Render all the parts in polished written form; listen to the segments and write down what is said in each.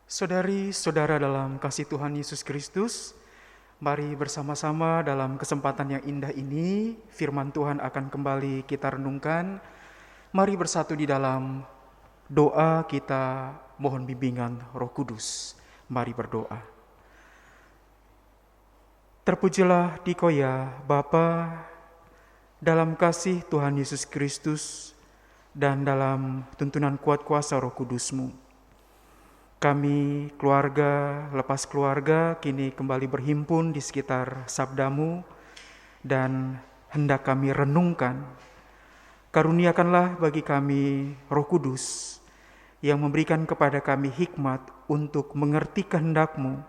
Saudari-saudara dalam kasih Tuhan Yesus Kristus, mari bersama-sama dalam kesempatan yang indah ini, firman Tuhan akan kembali kita renungkan. Mari bersatu di dalam doa kita mohon bimbingan Roh Kudus. Mari berdoa. Terpujilah dikoya Bapa dalam kasih Tuhan Yesus Kristus dan dalam tuntunan kuat kuasa Roh Kudus-Mu. Kami keluarga, lepas keluarga, kini kembali berhimpun di sekitar sabda-Mu dan hendak kami renungkan. Karuniakanlah bagi kami Roh Kudus yang memberikan kepada kami hikmat untuk mengerti kehendak-Mu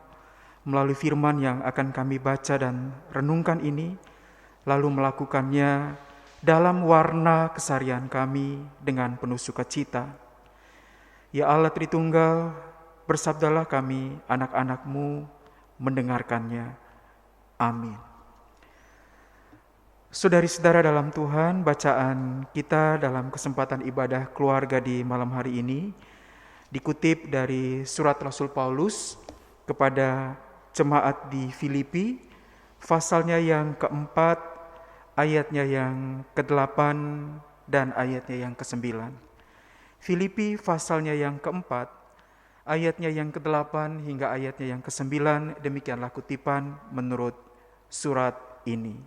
melalui firman yang akan kami baca dan renungkan ini, lalu melakukannya dalam warna keseharian kami dengan penuh sukacita. Ya Allah Tritunggal, bersabdalah kami anak-anak-Mu mendengarkannya. Amin. Saudari-saudara dalam Tuhan, bacaan kita dalam kesempatan ibadah keluarga di malam hari ini dikutip dari surat Rasul Paulus kepada jemaat di Filipi, pasalnya yang keempat, ayatnya yang ke-8 dan ayatnya yang ke-9. Filipi pasalnya yang keempat, ayatnya yang ke-8 hingga ayatnya yang ke-9, demikianlah kutipan menurut surat ini.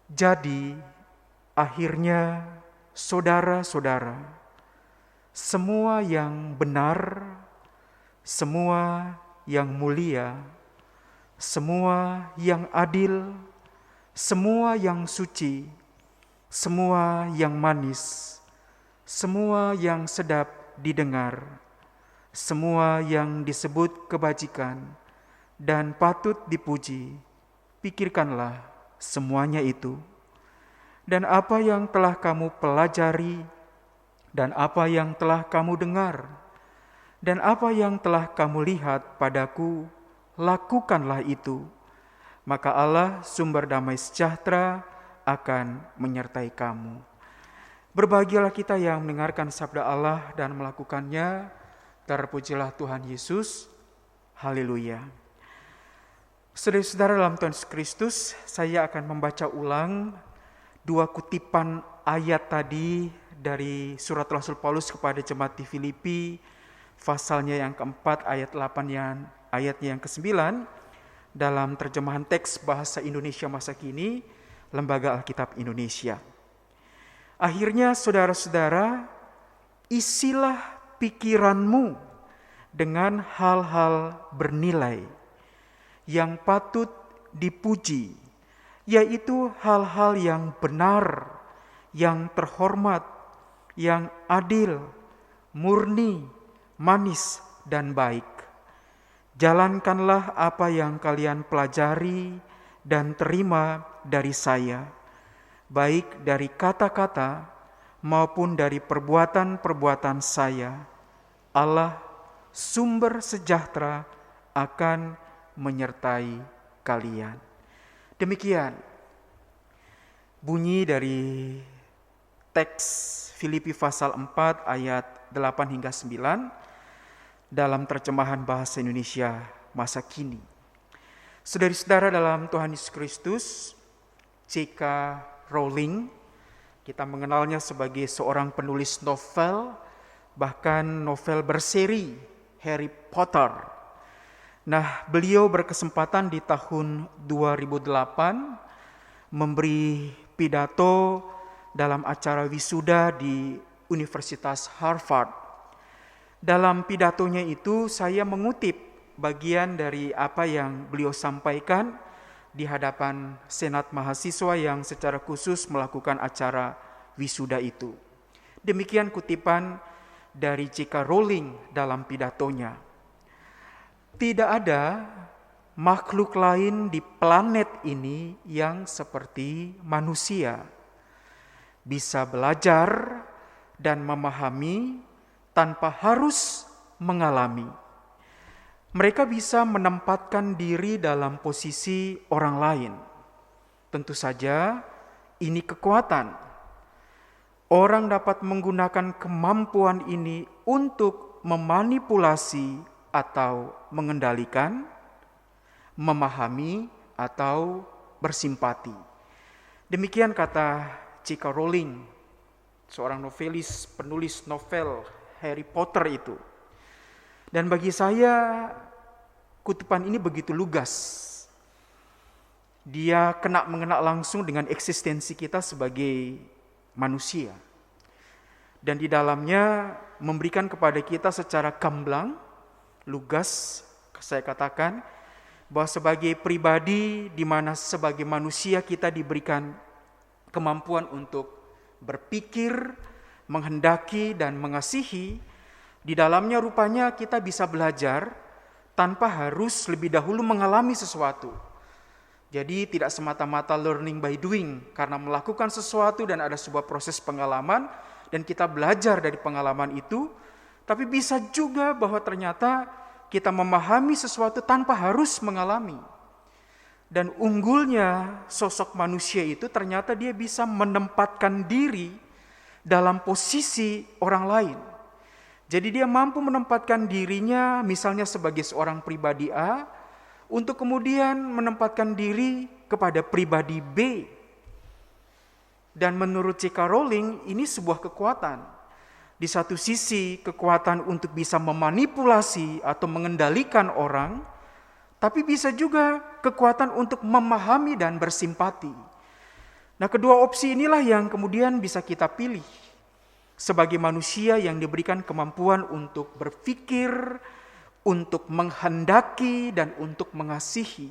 Jadi, akhirnya saudara-saudara, semua yang benar, semua yang mulia, semua yang adil, semua yang suci, semua yang manis, semua yang sedap didengar, semua yang disebut kebajikan dan patut dipuji, pikirkanlah semuanya itu. Dan apa yang telah kamu pelajari, dan apa yang telah kamu dengar, dan apa yang telah kamu lihat padaku, lakukanlah itu. Maka Allah sumber damai sejahtera akan menyertai kamu. Berbahagialah kita yang mendengarkan sabda Allah dan melakukannya. Terpujilah Tuhan Yesus. Haleluya. Saudara-saudara dalam Tuhan Yesus Kristus, saya akan membaca ulang dua kutipan ayat tadi dari surat Rasul Paulus kepada jemaat di Filipi, pasalnya yang keempat, ayat 8 ayatnya yang ke-9, dalam terjemahan teks bahasa Indonesia masa kini, Lembaga Alkitab Indonesia. Akhirnya saudara-saudara, isilah pikiranmu dengan hal-hal bernilai yang patut dipuji, yaitu hal-hal yang benar, yang terhormat, yang adil, murni, manis, dan baik. Jalankanlah apa yang kalian pelajari dan terima dari saya, baik dari kata-kata maupun dari perbuatan-perbuatan saya. Allah sumber sejahtera akan menyertai kalian. Demikian bunyi dari teks Filipi pasal 4 ayat 8 hingga 9 dalam terjemahan bahasa Indonesia masa kini. Saudari-saudara dalam Tuhan Yesus Kristus, J.K. Rowling, kita mengenalnya sebagai seorang penulis novel, bahkan novel berseri Harry Potter. Nah, beliau berkesempatan di tahun 2008 memberi pidato dalam acara wisuda di Universitas Harvard. Dalam pidatonya itu saya mengutip bagian dari apa yang beliau sampaikan di hadapan Senat Mahasiswa yang secara khusus melakukan acara wisuda itu. Demikian kutipan dari J.K. Rowling dalam pidatonya. Tidak ada makhluk lain di planet ini yang seperti manusia, bisa belajar dan memahami tanpa harus mengalami. Mereka bisa menempatkan diri dalam posisi orang lain. Tentu saja ini kekuatan. Orang dapat menggunakan kemampuan ini untuk memanipulasi atau mengendalikan, memahami atau bersimpati. Demikian kata J.K. Rowling, seorang novelis, penulis novel Harry Potter itu. Dan bagi saya kutipan ini begitu lugas. Dia mengena langsung dengan eksistensi kita sebagai manusia. Dan di dalamnya memberikan kepada kita secara gamblang, lugas, saya katakan, bahwa sebagai pribadi di mana sebagai manusia kita diberikan kemampuan untuk berpikir, menghendaki dan mengasihi. Di dalamnya rupanya kita bisa belajar tanpa harus lebih dahulu mengalami sesuatu. Jadi tidak semata-mata learning by doing, karena melakukan sesuatu dan ada sebuah proses pengalaman dan kita belajar dari pengalaman itu, tapi bisa juga bahwa ternyata kita memahami sesuatu tanpa harus mengalami. Dan unggulnya sosok manusia itu ternyata dia bisa menempatkan diri dalam posisi orang lain. Jadi dia mampu menempatkan dirinya misalnya sebagai seorang pribadi A, untuk kemudian menempatkan diri kepada pribadi B. Dan menurut J.K. Rowling ini sebuah kekuatan. Di satu sisi kekuatan untuk bisa memanipulasi atau mengendalikan orang, tapi bisa juga kekuatan untuk memahami dan bersimpati. Nah, kedua opsi inilah yang kemudian bisa kita pilih sebagai manusia yang diberikan kemampuan untuk berpikir, untuk menghendaki dan untuk mengasihi.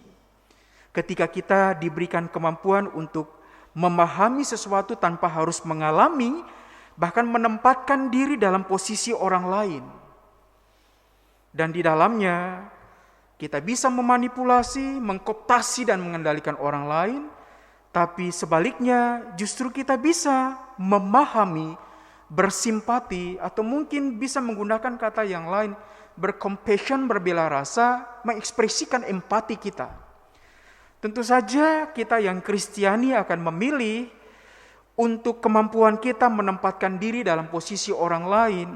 Ketika kita diberikan kemampuan untuk memahami sesuatu tanpa harus mengalami, bahkan menempatkan diri dalam posisi orang lain. Dan di dalamnya kita bisa memanipulasi, mengkooptasi dan mengendalikan orang lain, tapi sebaliknya justru kita bisa memahami, bersimpati, atau mungkin bisa menggunakan kata yang lain, bercompassion, berbela rasa, mengekspresikan empati kita. Tentu saja kita yang Kristiani akan memilih untuk kemampuan kita menempatkan diri dalam posisi orang lain,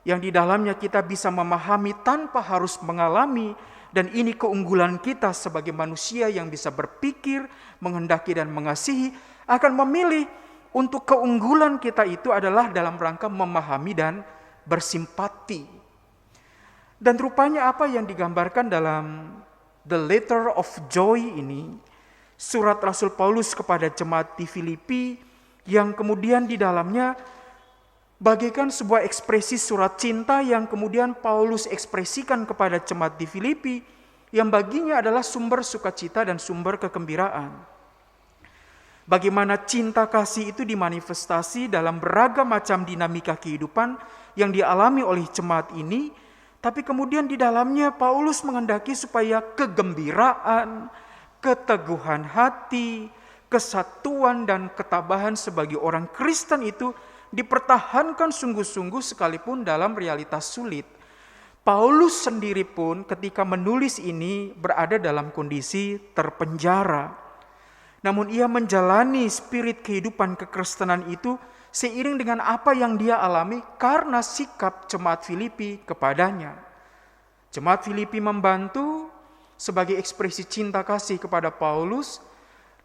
yang di dalamnya kita bisa memahami tanpa harus mengalami, dan ini keunggulan kita sebagai manusia yang bisa berpikir, menghendaki dan mengasihi, akan memilih untuk keunggulan kita itu adalah dalam rangka memahami dan bersimpati. Dan rupanya apa yang digambarkan dalam The Letter of Joy ini, surat Rasul Paulus kepada jemaat di Filipi, yang kemudian di dalamnya bagaikan sebuah ekspresi surat cinta yang kemudian Paulus ekspresikan kepada jemaat di Filipi, yang baginya adalah sumber sukacita dan sumber kegembiraan. Bagaimana cinta kasih itu dimanifestasi dalam beragam macam dinamika kehidupan yang dialami oleh jemaat ini, tapi kemudian di dalamnya Paulus menghendaki supaya kegembiraan, keteguhan hati, kesatuan dan ketabahan sebagai orang Kristen itu dipertahankan sungguh-sungguh sekalipun dalam realitas sulit. Paulus sendiri pun ketika menulis ini berada dalam kondisi terpenjara. Namun ia menjalani spirit kehidupan kekristenan itu seiring dengan apa yang dia alami karena sikap jemaat Filipi kepadanya. Jemaat Filipi membantu sebagai ekspresi cinta kasih kepada Paulus,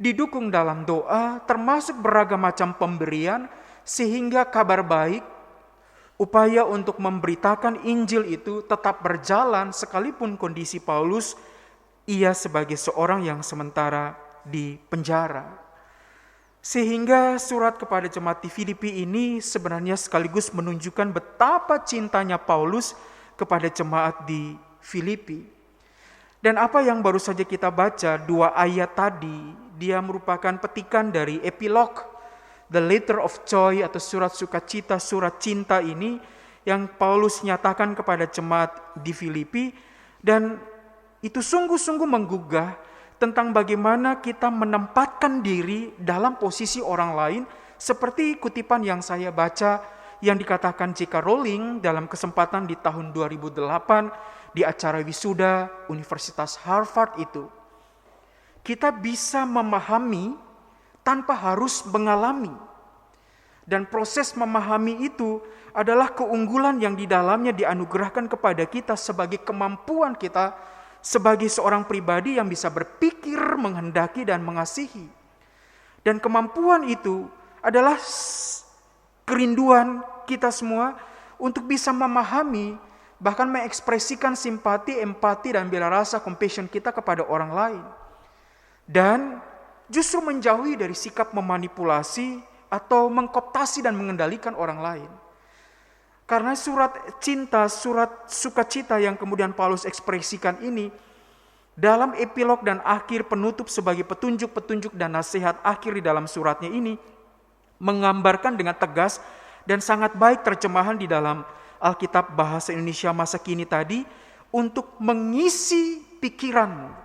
didukung dalam doa, termasuk beragam macam pemberian, sehingga kabar baik, upaya untuk memberitakan Injil itu tetap berjalan sekalipun kondisi Paulus, ia sebagai seorang yang sementara di penjara. Sehingga surat kepada jemaat di Filipi ini sebenarnya sekaligus menunjukkan betapa cintanya Paulus kepada jemaat di Filipi. Dan apa yang baru saja kita baca, 2 ayat tadi, dia merupakan petikan dari epilog, the letter of joy atau surat sukacita, surat cinta ini yang Paulus nyatakan kepada jemaat di Filipi, dan itu sungguh-sungguh menggugah tentang bagaimana kita menempatkan diri dalam posisi orang lain, seperti kutipan yang saya baca yang dikatakan J.K. Rowling dalam kesempatan di tahun 2008 di acara wisuda Universitas Harvard itu. Kita bisa memahami tanpa harus mengalami. Dan proses memahami itu adalah keunggulan yang di dalamnya dianugerahkan kepada kita sebagai kemampuan kita sebagai seorang pribadi yang bisa berpikir, menghendaki, dan mengasihi. Dan kemampuan itu adalah kerinduan kita semua untuk bisa memahami, bahkan mengekspresikan simpati, empati, dan bela rasa, compassion kita kepada orang lain. Dan justru menjauhi dari sikap memanipulasi atau mengkooptasi dan mengendalikan orang lain. Karena surat cinta, surat sukacita yang kemudian Paulus ekspresikan ini, dalam epilog dan akhir penutup sebagai petunjuk-petunjuk dan nasihat akhir di dalam suratnya ini, menggambarkan dengan tegas dan sangat baik terjemahan di dalam Alkitab bahasa Indonesia masa kini tadi, untuk mengisi pikiranmu.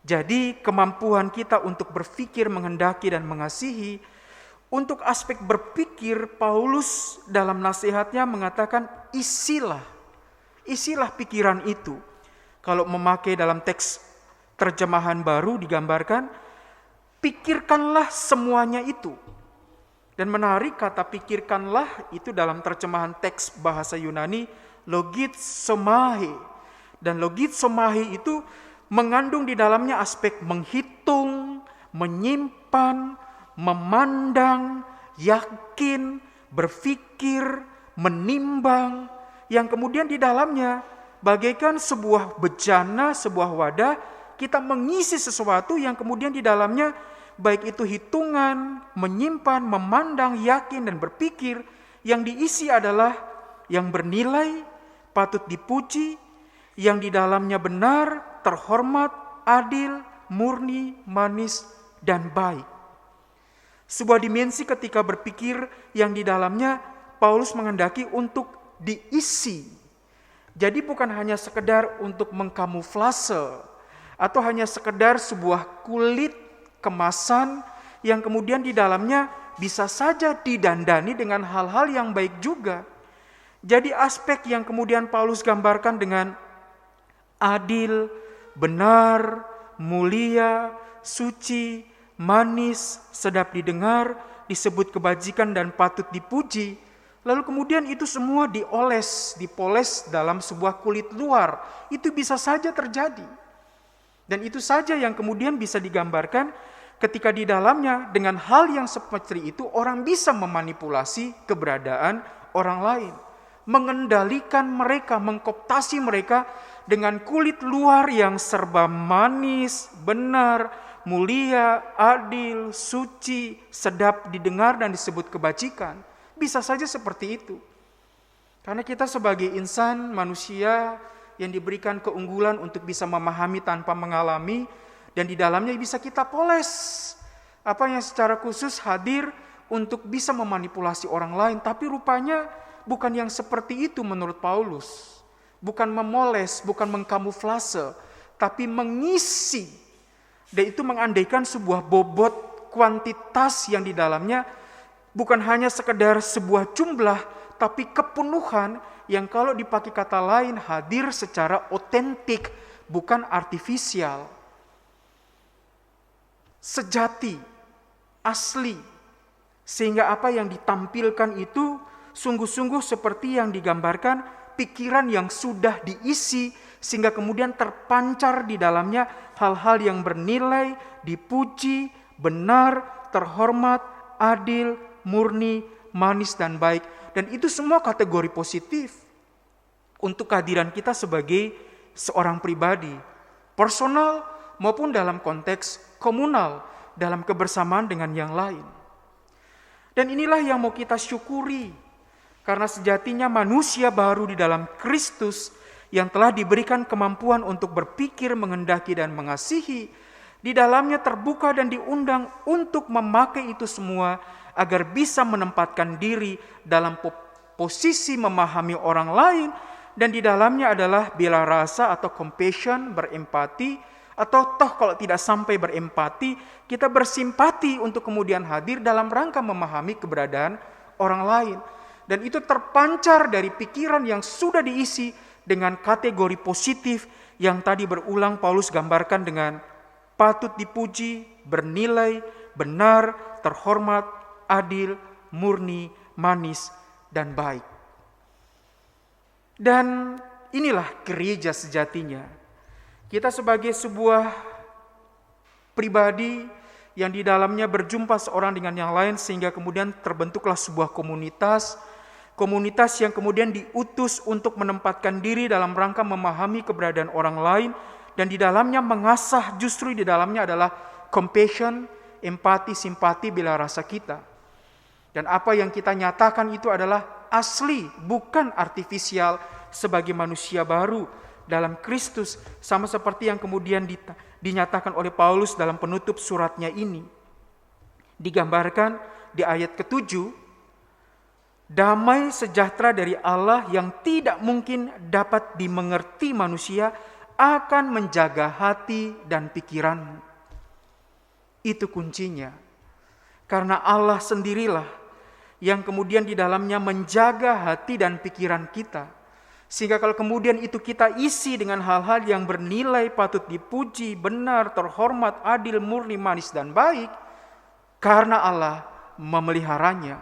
Jadi kemampuan kita untuk berpikir, menghendaki, dan mengasihi. Untuk aspek berpikir, Paulus dalam nasihatnya mengatakan isilah pikiran itu. Kalau memakai dalam teks terjemahan baru digambarkan, pikirkanlah semuanya itu. Dan menarik kata pikirkanlah itu dalam terjemahan teks bahasa Yunani logitsomahe. Dan logitsomahe itu mengandung di dalamnya aspek menghitung, menyimpan, memandang, yakin, berpikir, menimbang, yang kemudian di dalamnya bagaikan sebuah bejana, sebuah wadah, kita mengisi sesuatu yang kemudian di dalamnya baik itu hitungan, menyimpan, memandang, yakin, dan berpikir, yang diisi adalah yang bernilai, patut dipuji, yang di dalamnya benar, terhormat, adil, murni, manis, dan baik. Sebuah dimensi ketika berpikir yang di dalamnya Paulus menghendaki untuk diisi. Jadi bukan hanya sekedar untuk mengkamuflase atau hanya sekedar sebuah kulit kemasan yang kemudian di dalamnya bisa saja didandani dengan hal-hal yang baik juga. Jadi aspek yang kemudian Paulus gambarkan dengan adil, benar, mulia, suci, manis, sedap didengar, disebut kebajikan dan patut dipuji. Lalu kemudian itu semua dipoles dalam sebuah kulit luar. Itu bisa saja terjadi. Dan itu saja yang kemudian bisa digambarkan ketika di dalamnya dengan hal yang seperti itu orang bisa memanipulasi keberadaan orang lain. Mengendalikan mereka, mengkooptasi mereka dengan kulit luar yang serba manis, benar, mulia, adil, suci, sedap didengar dan disebut kebajikan. Bisa saja seperti itu. Karena kita sebagai insan manusia yang diberikan keunggulan untuk bisa memahami tanpa mengalami, dan di dalamnya bisa kita poles apa yang secara khusus hadir untuk bisa memanipulasi orang lain. Tapi rupanya bukan yang seperti itu menurut Paulus. Bukan memoles, bukan mengkamuflase, tapi mengisi. Dan itu mengandaikan sebuah bobot kuantitas yang di dalamnya bukan hanya sekedar sebuah jumlah, tapi kepenuhan yang kalau dipakai kata lain hadir secara otentik, bukan artifisial. Sejati, asli. Sehingga apa yang ditampilkan itu sungguh-sungguh seperti yang digambarkan pikiran yang sudah diisi, sehingga kemudian terpancar di dalamnya hal-hal yang bernilai, dipuji, benar, terhormat, adil, murni, manis, dan baik. Dan itu semua kategori positif untuk kehadiran kita sebagai seorang pribadi, personal maupun dalam konteks komunal, dalam kebersamaan dengan yang lain. Dan inilah yang mau kita syukuri, karena sejatinya manusia baru di dalam Kristus yang telah diberikan kemampuan untuk berpikir, menghendaki, dan mengasihi, di dalamnya terbuka dan diundang untuk memakai itu semua agar bisa menempatkan diri dalam posisi memahami orang lain, dan di dalamnya adalah bela rasa atau compassion, berempati, atau toh kalau tidak sampai berempati, kita bersimpati untuk kemudian hadir dalam rangka memahami keberadaan orang lain. Dan itu terpancar dari pikiran yang sudah diisi dengan kategori positif yang tadi berulang Paulus gambarkan dengan patut dipuji, bernilai, benar, terhormat, adil, murni, manis, dan baik. Dan inilah gereja sejatinya. Kita sebagai sebuah pribadi yang di dalamnya berjumpa seorang dengan yang lain sehingga kemudian terbentuklah sebuah komunitas yang kemudian diutus untuk menempatkan diri dalam rangka memahami keberadaan orang lain, dan di dalamnya mengasah, justru di dalamnya adalah compassion, empati, simpati, bela rasa kita. Dan apa yang kita nyatakan itu adalah asli, bukan artifisial, sebagai manusia baru dalam Kristus, sama seperti yang kemudian dinyatakan oleh Paulus dalam penutup suratnya ini. Digambarkan di ayat ke-7, damai sejahtera dari Allah yang tidak mungkin dapat dimengerti manusia akan menjaga hati dan pikiranmu. Itu kuncinya. Karena Allah sendirilah yang kemudian di dalamnya menjaga hati dan pikiran kita. Sehingga kalau kemudian itu kita isi dengan hal-hal yang bernilai, patut dipuji, benar, terhormat, adil, murni, manis, dan baik, karena Allah memeliharanya.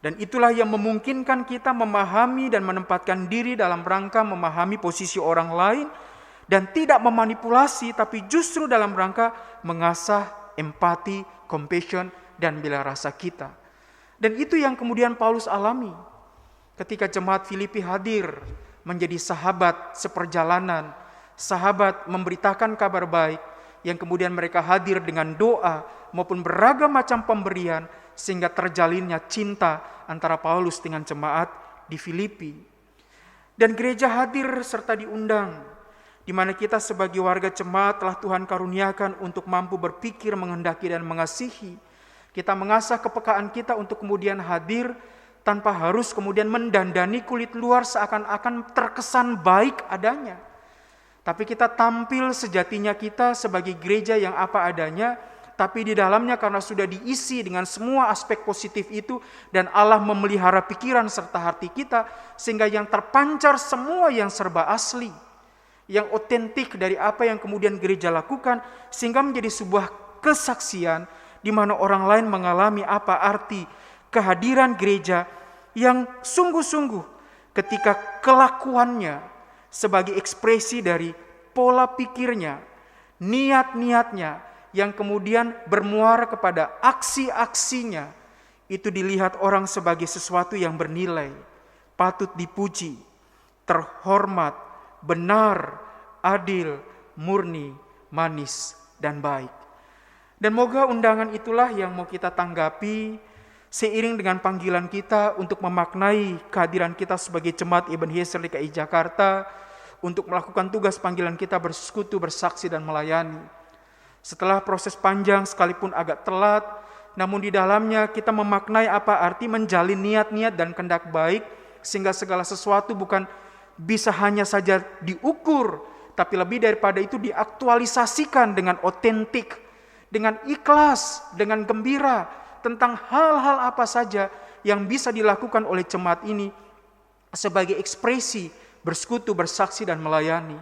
Dan itulah yang memungkinkan kita memahami dan menempatkan diri dalam rangka memahami posisi orang lain, dan tidak memanipulasi, tapi justru dalam rangka mengasah empati, compassion, dan bela rasa kita. Dan itu yang kemudian Paulus alami ketika jemaat Filipi hadir menjadi sahabat seperjalanan, sahabat memberitakan kabar baik, yang kemudian mereka hadir dengan doa maupun beragam macam pemberian, sehingga terjalinnya cinta antara Paulus dengan jemaat di Filipi. Dan gereja hadir serta diundang, di mana kita sebagai warga jemaat telah Tuhan karuniakan untuk mampu berpikir, menghendaki, dan mengasihi. Kita mengasah kepekaan kita untuk kemudian hadir tanpa harus kemudian mendandani kulit luar seakan-akan terkesan baik adanya. Tapi kita tampil sejatinya kita sebagai gereja yang apa adanya, tapi di dalamnya karena sudah diisi dengan semua aspek positif itu, dan Allah memelihara pikiran serta hati kita, sehingga yang terpancar semua yang serba asli, yang otentik dari apa yang kemudian gereja lakukan, sehingga menjadi sebuah kesaksian di mana orang lain mengalami apa arti kehadiran gereja yang sungguh-sungguh ketika kelakuannya sebagai ekspresi dari pola pikirnya, niat-niatnya yang kemudian bermuara kepada aksi-aksinya, itu dilihat orang sebagai sesuatu yang bernilai, patut dipuji, terhormat, benar, adil, murni, manis, dan baik. Dan moga undangan itulah yang mau kita tanggapi seiring dengan panggilan kita untuk memaknai kehadiran kita sebagai jemaat Ebenezer DKI Jakarta, untuk melakukan tugas panggilan kita bersekutu, bersaksi, dan melayani. Setelah proses panjang sekalipun agak telat, namun di dalamnya kita memaknai apa arti menjalin niat-niat dan kehendak baik, sehingga segala sesuatu bukan bisa hanya saja diukur, tapi lebih daripada itu diaktualisasikan dengan otentik, dengan ikhlas, dengan gembira, tentang hal-hal apa saja yang bisa dilakukan oleh jemaat ini sebagai ekspresi bersekutu, bersaksi, dan melayani.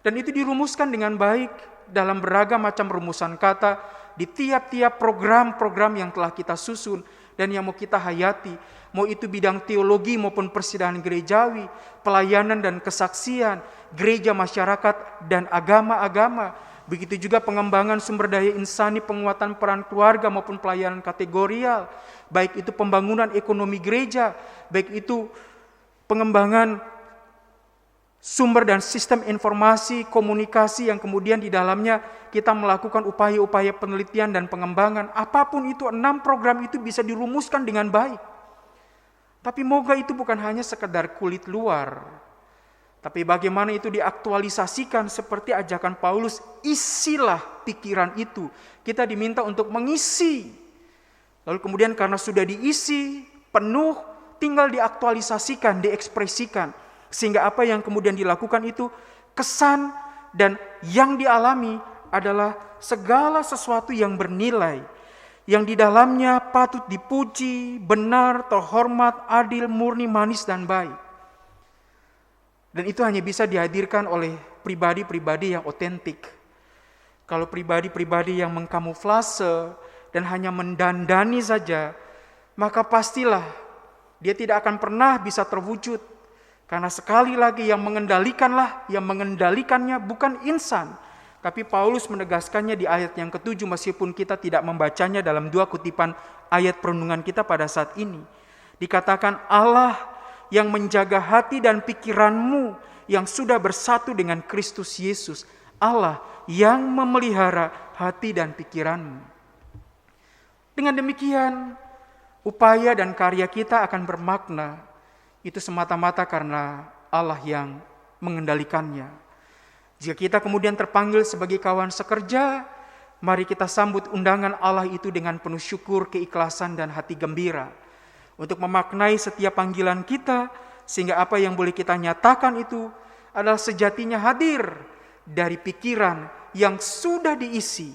Dan itu dirumuskan dengan baik dalam beragam macam rumusan kata di tiap-tiap program-program yang telah kita susun dan yang mau kita hayati, mau itu bidang teologi maupun persidangan gerejawi, pelayanan dan kesaksian, gereja, masyarakat, dan agama-agama. Begitu juga pengembangan sumber daya insani, penguatan peran keluarga maupun pelayanan kategorial, baik itu pembangunan ekonomi gereja, baik itu pengembangan sumber dan sistem informasi, komunikasi yang kemudian di dalamnya kita melakukan upaya-upaya penelitian dan pengembangan. Apapun itu, 6 program itu bisa dirumuskan dengan baik. Tapi moga itu bukan hanya sekedar kulit luar, tapi bagaimana itu diaktualisasikan seperti ajakan Paulus, isilah pikiran itu. Kita diminta untuk mengisi. Lalu kemudian karena sudah diisi penuh, tinggal diaktualisasikan, diekspresikan. Sehingga apa yang kemudian dilakukan itu kesan dan yang dialami adalah segala sesuatu yang bernilai, yang di dalamnya patut dipuji, benar, terhormat, adil, murni, manis, dan baik. Dan itu hanya bisa dihadirkan oleh pribadi-pribadi yang otentik. Kalau pribadi-pribadi yang mengkamuflase dan hanya mendandani saja, maka pastilah dia tidak akan pernah bisa terwujud. Karena sekali lagi yang mengendalikannya bukan insan. Tapi Paulus menegaskannya di ayat yang ke-7 meskipun kita tidak membacanya dalam 2 kutipan ayat perenungan kita pada saat ini. Dikatakan Allah yang menjaga hati dan pikiranmu yang sudah bersatu dengan Kristus Yesus. Allah yang memelihara hati dan pikiranmu. Dengan demikian, upaya dan karya kita akan bermakna. Itu semata-mata karena Allah yang mengendalikannya. Jika kita kemudian terpanggil sebagai kawan sekerja, mari kita sambut undangan Allah itu dengan penuh syukur, keikhlasan, dan hati gembira. Untuk memaknai setiap panggilan kita, sehingga apa yang boleh kita nyatakan itu adalah sejatinya hadir dari pikiran yang sudah diisi.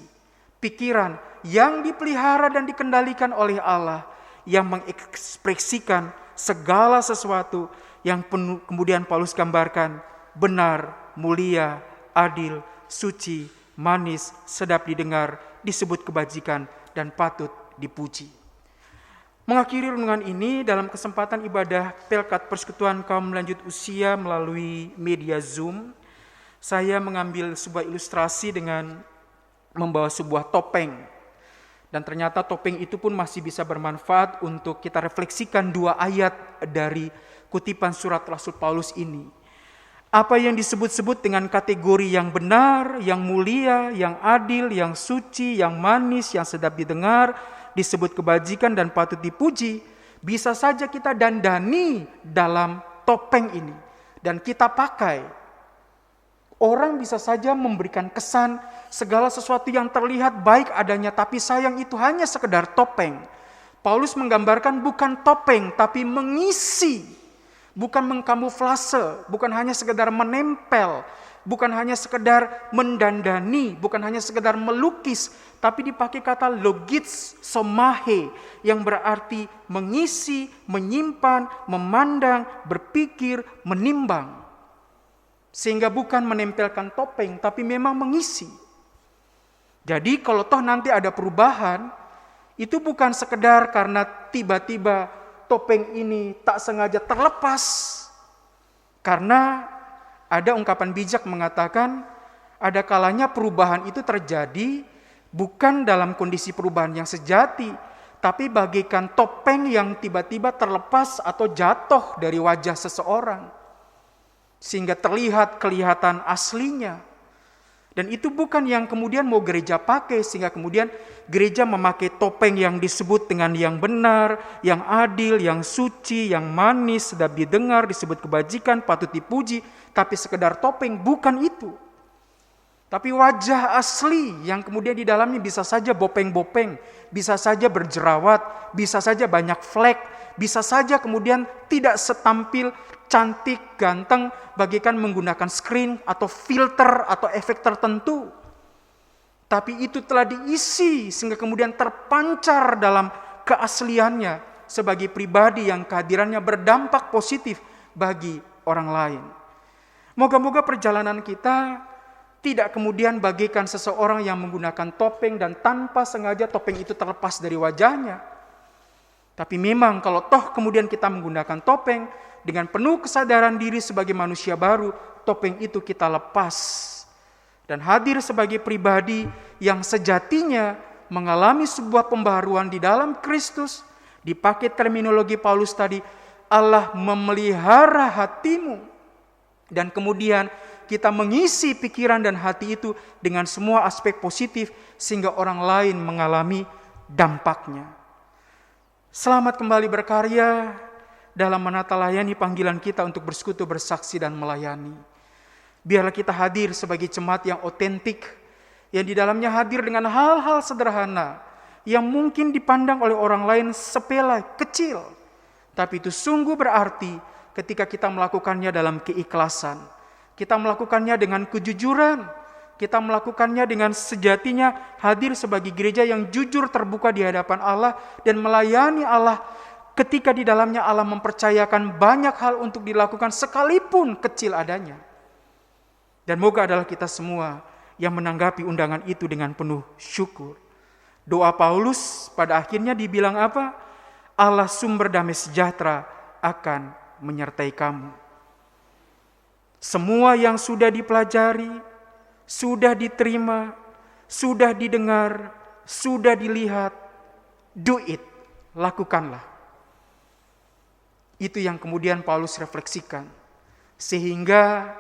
Pikiran yang dipelihara dan dikendalikan oleh Allah, yang mengekspresikan segala sesuatu yang kemudian Paulus gambarkan benar, mulia, adil, suci, manis, sedap didengar, disebut kebajikan, dan patut dipuji. Mengakhiri renungan ini dalam kesempatan ibadah Pelkat Persekutuan Kaum Lanjut Usia melalui media Zoom, saya mengambil sebuah ilustrasi dengan membawa sebuah topeng. Dan ternyata topeng itu pun masih bisa bermanfaat untuk kita refleksikan 2 ayat dari kutipan surat Rasul Paulus ini. Apa yang disebut-sebut dengan kategori yang benar, yang mulia, yang adil, yang suci, yang manis, yang sedap didengar, disebut kebajikan dan patut dipuji, bisa saja kita dandani dalam topeng ini. Dan kita pakai. Orang bisa saja memberikan kesan segala sesuatu yang terlihat baik adanya, tapi sayang itu hanya sekedar topeng. Paulus menggambarkan bukan topeng, tapi mengisi. Bukan mengkamuflase, bukan hanya sekedar menempel, bukan hanya sekedar mendandani, bukan hanya sekedar melukis, tapi dipakai kata logits somahe, yang berarti mengisi, menyimpan, memandang, berpikir, menimbang. Sehingga bukan menempelkan topeng, tapi memang mengisi. Jadi kalau toh nanti ada perubahan, itu bukan sekedar karena tiba-tiba topeng ini tak sengaja terlepas. Karena ada ungkapan bijak mengatakan, ada kalanya perubahan itu terjadi bukan dalam kondisi perubahan yang sejati, tapi bagaikan topeng yang tiba-tiba terlepas atau jatuh dari wajah seseorang. Sehingga kelihatan aslinya. Dan itu bukan yang kemudian mau gereja pakai, sehingga kemudian gereja memakai topeng yang disebut dengan yang benar, yang adil, yang suci, yang manis, sedap didengar, disebut kebajikan, patut dipuji, tapi sekedar topeng, bukan itu. Tapi wajah asli yang kemudian di dalamnya bisa saja bopeng-bopeng, bisa saja berjerawat, bisa saja banyak flek, bisa saja kemudian tidak setampil cantik, ganteng, bagaikan menggunakan screen atau filter atau efek tertentu. Tapi itu telah diisi sehingga kemudian terpancar dalam keasliannya sebagai pribadi yang kehadirannya berdampak positif bagi orang lain. Moga-moga perjalanan kita tidak kemudian bagaikan seseorang yang menggunakan topeng dan tanpa sengaja topeng itu terlepas dari wajahnya. Tapi memang kalau toh kemudian kita menggunakan topeng dengan penuh kesadaran diri sebagai manusia baru, topeng itu kita lepas. Dan hadir sebagai pribadi yang sejatinya mengalami sebuah pembaharuan di dalam Kristus. Dipakai terminologi Paulus tadi, Allah memelihara hatimu. Dan kemudian kita mengisi pikiran dan hati itu dengan semua aspek positif sehingga orang lain mengalami dampaknya. Selamat kembali berkarya dalam menata layani panggilan kita untuk bersekutu, bersaksi, dan melayani. Biarlah kita hadir sebagai jemaat yang otentik, yang di dalamnya hadir dengan hal-hal sederhana, yang mungkin dipandang oleh orang lain sepele, kecil. Tapi itu sungguh berarti ketika kita melakukannya dalam keikhlasan. Kita melakukannya dengan kejujuran. Kita melakukannya dengan sejatinya hadir sebagai gereja yang jujur terbuka di hadapan Allah dan melayani Allah ketika di dalamnya Allah mempercayakan banyak hal untuk dilakukan sekalipun kecil adanya. Dan moga adalah kita semua yang menanggapi undangan itu dengan penuh syukur. Doa Paulus pada akhirnya dibilang apa? Allah sumber damai sejahtera akan menyertai kamu. Semua yang sudah dipelajari, sudah diterima, sudah didengar, sudah dilihat, do it, lakukanlah. Itu yang kemudian Paulus refleksikan. Sehingga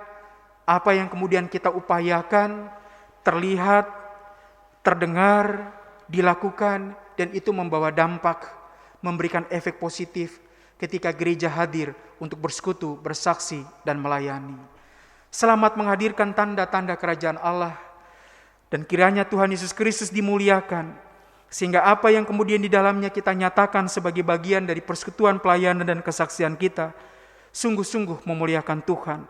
apa yang kemudian kita upayakan terlihat, terdengar, dilakukan, dan itu membawa dampak, memberikan efek positif ketika gereja hadir untuk bersekutu, bersaksi, dan melayani. Selamat menghadirkan tanda-tanda kerajaan Allah, dan kiranya Tuhan Yesus Kristus dimuliakan, sehingga apa yang kemudian di dalamnya kita nyatakan sebagai bagian dari persekutuan pelayanan dan kesaksian kita, sungguh-sungguh memuliakan Tuhan.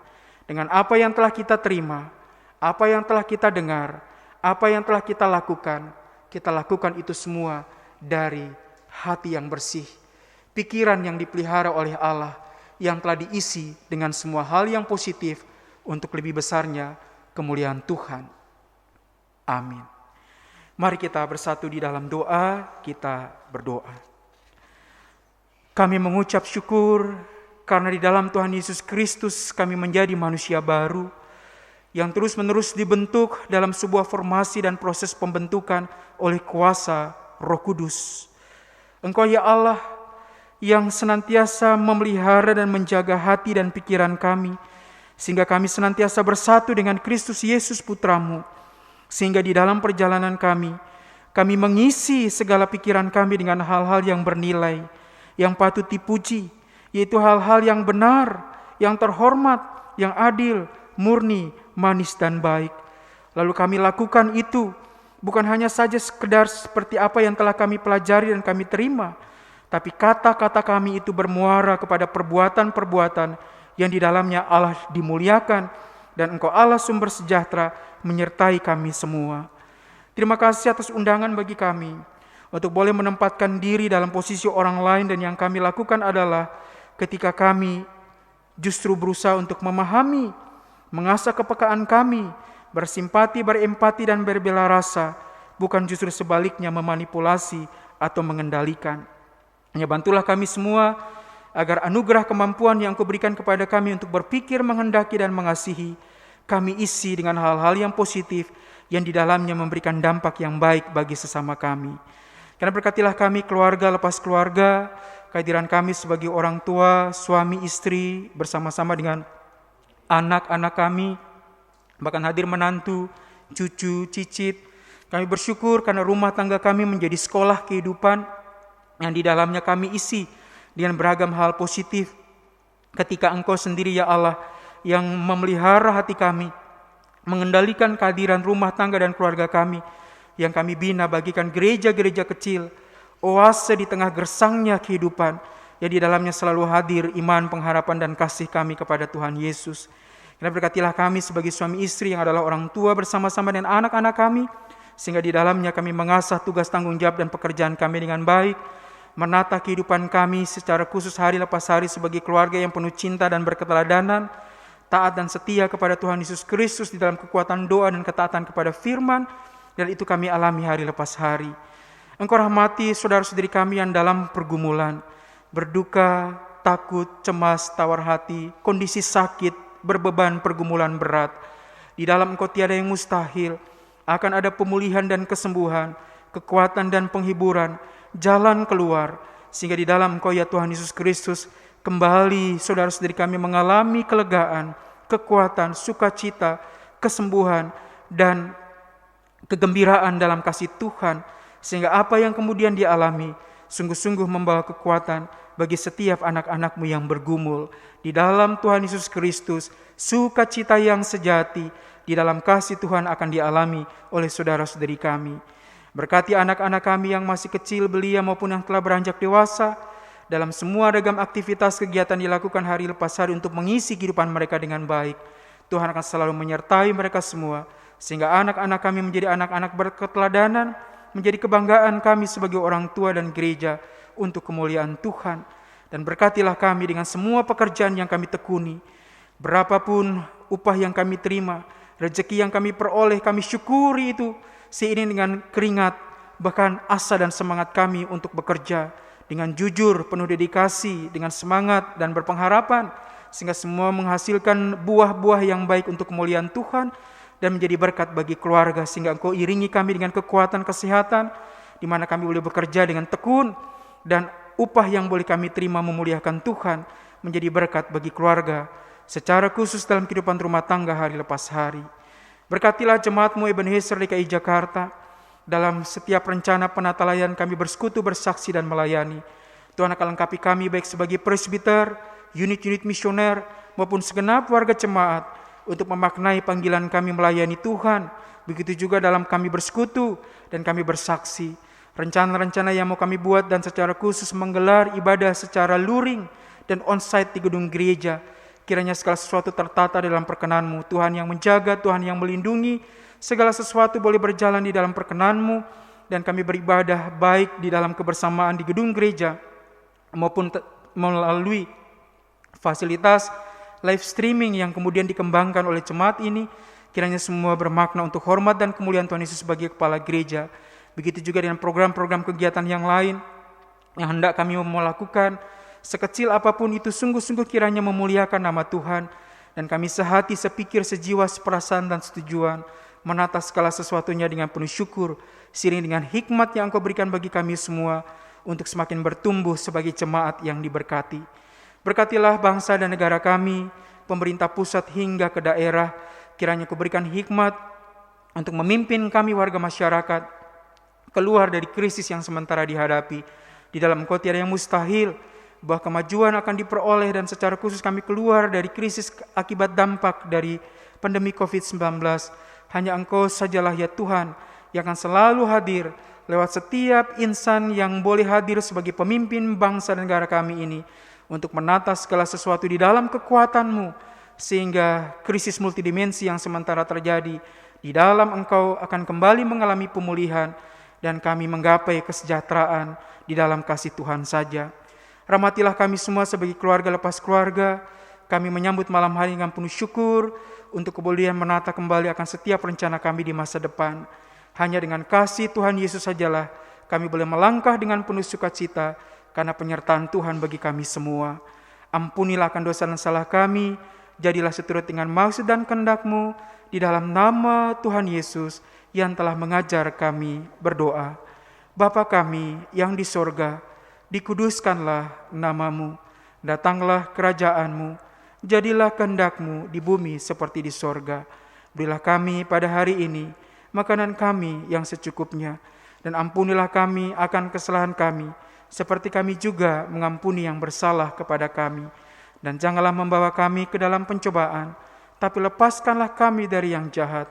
Dengan apa yang telah kita terima, apa yang telah kita dengar, apa yang telah kita lakukan itu semua dari hati yang bersih, pikiran yang dipelihara oleh Allah, yang telah diisi dengan semua hal yang positif untuk lebih besarnya kemuliaan Tuhan. Amin. Mari kita bersatu di dalam doa, kita berdoa. Kami mengucap syukur karena di dalam Tuhan Yesus Kristus kami menjadi manusia baru yang terus-menerus dibentuk dalam sebuah formasi dan proses pembentukan oleh kuasa Roh Kudus. Engkau ya Allah yang senantiasa memelihara dan menjaga hati dan pikiran kami, sehingga kami senantiasa bersatu dengan Kristus Yesus Putramu, sehingga di dalam perjalanan kami mengisi segala pikiran kami dengan hal-hal yang bernilai, yang patut dipuji, yaitu hal-hal yang benar, yang terhormat, yang adil, murni, manis dan baik. Lalu kami lakukan itu bukan hanya saja sekedar seperti apa yang telah kami pelajari dan kami terima, tapi kata-kata kami itu bermuara kepada perbuatan-perbuatan yang di dalamnya Allah dimuliakan dan Engkau Allah sumber sejahtera menyertai kami semua. Terima kasih atas undangan bagi kami untuk boleh menempatkan diri dalam posisi orang lain, dan yang kami lakukan adalah ketika kami justru berusaha untuk memahami, mengasah kepekaan kami, bersimpati, berempati, dan berbela rasa, bukan justru sebaliknya memanipulasi atau mengendalikan. Hanya bantulah kami semua agar anugerah kemampuan yang Kau berikan kepada kami untuk berpikir, menghendaki, dan mengasihi, kami isi dengan hal-hal yang positif yang di dalamnya memberikan dampak yang baik bagi sesama kami. Karena berkatilah kami keluarga lepas keluarga, kehadiran kami sebagai orang tua, suami, istri, bersama-sama dengan anak-anak kami, bahkan hadir menantu, cucu, cicit. Kami bersyukur karena rumah tangga kami menjadi sekolah kehidupan yang di dalamnya kami isi dengan beragam hal positif. Ketika Engkau sendiri ya Allah yang memelihara hati kami, mengendalikan kehadiran rumah tangga dan keluarga kami, yang kami bina bagikan gereja-gereja kecil, oase di tengah gersangnya kehidupan, yang di dalamnya selalu hadir iman, pengharapan, dan kasih kami kepada Tuhan Yesus. Karena berkatilah kami sebagai suami istri yang adalah orang tua bersama-sama dengan anak-anak kami, sehingga di dalamnya kami mengasah tugas tanggung jawab dan pekerjaan kami dengan baik, menata kehidupan kami secara khusus hari lepas hari sebagai keluarga yang penuh cinta dan berketeladanan, taat dan setia kepada Tuhan Yesus Kristus di dalam kekuatan doa dan ketaatan kepada firman, dan itu kami alami hari lepas hari. Engkau rahmati saudara-saudari kami yang dalam pergumulan, berduka, takut, cemas, tawar hati, kondisi sakit, berbeban, pergumulan berat. Di dalam Engkau tiada yang mustahil, akan ada pemulihan dan kesembuhan, kekuatan dan penghiburan, jalan keluar, sehingga di dalam Engkau ya Tuhan Yesus Kristus, kembali saudara-saudari kami mengalami kelegaan, kekuatan, sukacita, kesembuhan, dan kegembiraan dalam kasih Tuhan, sehingga apa yang kemudian dialami sungguh-sungguh membawa kekuatan bagi setiap anak-anak-Mu yang bergumul di dalam Tuhan Yesus Kristus. Sukacita yang sejati di dalam kasih Tuhan akan dialami oleh saudara-saudari kami. Berkati anak-anak kami yang masih kecil belia maupun yang telah beranjak dewasa, dalam semua ragam aktivitas kegiatan dilakukan hari lepas hari untuk mengisi kehidupan mereka dengan baik. Tuhan akan selalu menyertai mereka semua, sehingga anak-anak kami menjadi anak-anak berketeladanan, menjadi kebanggaan kami sebagai orang tua dan gereja untuk kemuliaan Tuhan. Dan berkatilah kami dengan semua pekerjaan yang kami tekuni, berapapun upah yang kami terima, rezeki yang kami peroleh, kami syukuri itu seiring dengan keringat, bahkan asa dan semangat kami untuk bekerja dengan jujur, penuh dedikasi, dengan semangat dan berpengharapan, sehingga semua menghasilkan buah-buah yang baik untuk kemuliaan Tuhan dan menjadi berkat bagi keluarga, sehingga Engkau iringi kami dengan kekuatan kesehatan, di mana kami boleh bekerja dengan tekun, dan upah yang boleh kami terima memuliakan Tuhan, menjadi berkat bagi keluarga, secara khusus dalam kehidupan rumah tangga hari lepas hari. Berkatilah jemaat-Mu Ebenezer DKI Jakarta, dalam setiap rencana penata layan kami bersekutu, bersaksi, dan melayani. Tuhan akan lengkapi kami baik sebagai presbiter, unit-unit misioner, maupun segenap warga jemaat untuk memaknai panggilan kami melayani Tuhan. Begitu juga dalam kami bersekutu dan kami bersaksi. Rencana-rencana yang mau kami buat dan secara khusus menggelar ibadah secara luring dan onsite di gedung gereja. Kiranya segala sesuatu tertata dalam perkenan-Mu. Tuhan yang menjaga, Tuhan yang melindungi, segala sesuatu boleh berjalan di dalam perkenan-Mu, dan kami beribadah baik di dalam kebersamaan di gedung gereja maupun melalui fasilitas live streaming yang kemudian dikembangkan oleh jemaat ini. Kiranya semua bermakna untuk hormat dan kemuliaan Tuhan Yesus sebagai kepala gereja. Begitu juga dengan program-program kegiatan yang lain yang hendak kami melakukan, sekecil apapun itu, sungguh-sungguh kiranya memuliakan nama Tuhan, dan kami sehati, sepikir, sejiwa, seperasaan, dan setujuan menata segala sesuatunya dengan penuh syukur, seiring dengan hikmat yang Engkau berikan bagi kami semua untuk semakin bertumbuh sebagai jemaat yang diberkati. Berkatilah bangsa dan negara kami, pemerintah pusat hingga ke daerah. Kiranya Kau berikan hikmat untuk memimpin kami warga masyarakat keluar dari krisis yang sementara dihadapi. Di dalam Engkau tiada yang mustahil, bahwa kemajuan akan diperoleh, dan secara khusus kami keluar dari krisis akibat dampak dari pandemi COVID-19. Hanya Engkau sajalah ya Tuhan yang akan selalu hadir lewat setiap insan yang boleh hadir sebagai pemimpin bangsa dan negara kami ini, untuk menata segala sesuatu di dalam kekuatan-Mu, sehingga krisis multidimensi yang sementara terjadi di dalam Engkau akan kembali mengalami pemulihan, dan kami menggapai kesejahteraan di dalam kasih Tuhan saja. Rahmatilah kami semua sebagai keluarga lepas keluarga. Kami menyambut malam hari dengan penuh syukur untuk kebolehan menata kembali akan setiap rencana kami di masa depan. Hanya dengan kasih Tuhan Yesus sajalah kami boleh melangkah dengan penuh sukacita, karena penyertaan Tuhan bagi kami semua. Ampunilah akan dosa dan salah kami, jadilah seturut dengan maksud dan kehendak-Mu, di dalam nama Tuhan Yesus yang telah mengajar kami berdoa. Bapa kami yang di sorga, dikuduskanlah nama-Mu, datanglah kerajaan-Mu, jadilah kehendak-Mu di bumi seperti di sorga. Berilah kami pada hari ini makanan kami yang secukupnya, dan ampunilah kami akan kesalahan kami, seperti kami juga mengampuni yang bersalah kepada kami. Dan janganlah membawa kami ke dalam pencobaan, tapi lepaskanlah kami dari yang jahat,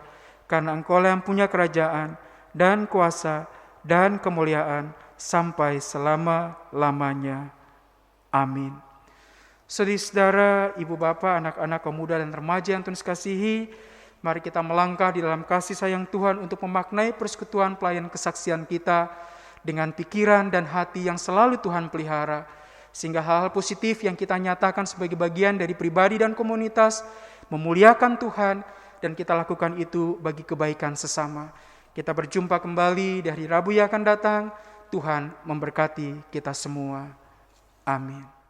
karena Engkau-lah yang punya kerajaan dan kuasa dan kemuliaan sampai selama-lamanya. Amin. Saudara-saudara, ibu bapa, anak-anak, kaum muda dan remaja yang Tuhan kasihi, mari kita melangkah di dalam kasih sayang Tuhan untuk memaknai persekutuan pelayan kesaksian kita dengan pikiran dan hati yang selalu Tuhan pelihara, sehingga hal-hal positif yang kita nyatakan sebagai bagian dari pribadi dan komunitas memuliakan Tuhan, dan kita lakukan itu bagi kebaikan sesama. Kita berjumpa kembali di hari Rabu yang akan datang. Tuhan memberkati kita semua. Amin.